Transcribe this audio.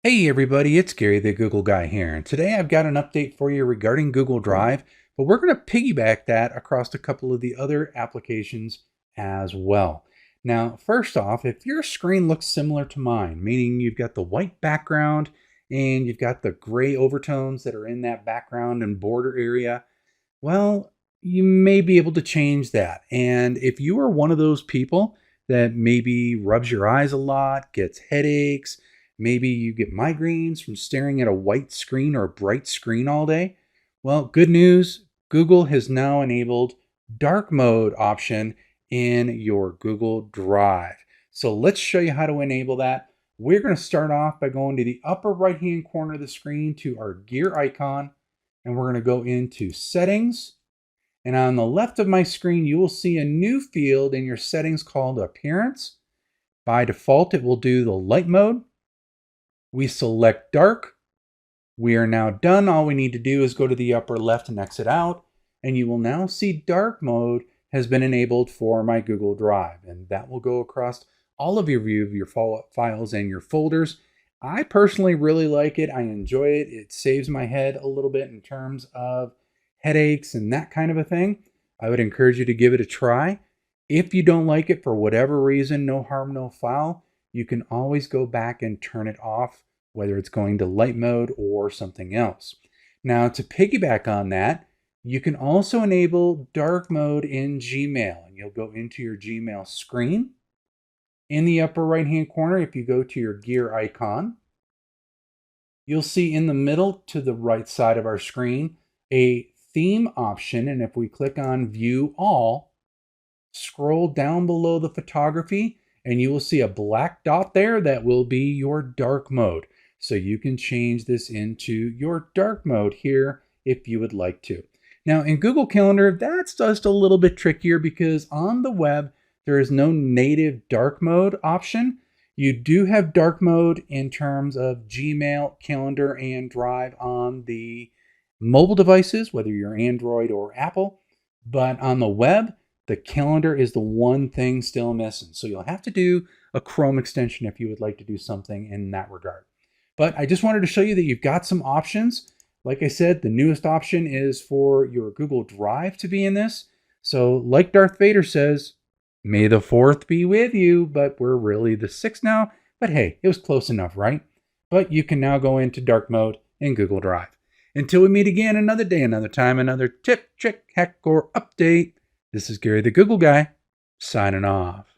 Hey everybody, it's Gary the Google Guy here, and today I've got an update for you regarding Google Drive, but we're going to piggyback that across a couple of the other applications as well. Now, first off, if your screen looks similar to mine, meaning you've got the white background and you've got the gray overtones that are in that background and border area, well, you may be able to change that. And if you are one of those people that maybe rubs your eyes a lot, gets headaches, maybe you get migraines from staring at a white screen or a bright screen all day, well, good news, Google has now enabled dark mode option in your Google Drive. So let's show you how to enable that. We're going to start off by going to the upper right hand corner of the screen to our gear icon, and we're going to go into settings. And on the left of my screen, you will see a new field in your settings called appearance. By default, it will do the light mode. We select dark. We are now done. All we need to do is go to the upper left and exit out. And you will now see dark mode has been enabled for my Google Drive. And that will go across all of your view of your files and your folders. I personally really like it. I enjoy it. It saves my head a little bit in terms of headaches and that kind of a thing. I would encourage you to give it a try. If you don't like it for whatever reason, no harm, no foul, you can always go back and turn it off, whether it's going to light mode or something else. Now, to piggyback on that, you can also enable dark mode in Gmail. And you'll go into your Gmail screen. In the upper right hand corner, if you go to your gear icon, you'll see in the middle to the right side of our screen a theme option. And if we click on View All, scroll down below the photography, and you will see a black dot there that will be your dark mode. So you can change this into your dark mode here if you would like to. Now in Google Calendar, that's just a little bit trickier because on the web, there is no native dark mode option. You do have dark mode in terms of Gmail, Calendar, and Drive on the mobile devices, whether you're Android or Apple. But on the web, the calendar is the one thing still missing. So you'll have to do a Chrome extension if you would like to do something in that regard. But I just wanted to show you that you've got some options. Like I said, the newest option is for your Google Drive to be in this. So like Darth Vader says, may the 4th be with you, but we're really the 6th now. But hey, it was close enough, right? But you can now go into dark mode in Google Drive. Until we meet again another day, another time, another tip, trick, hack, or update, this is Gary the Google Guy, signing off.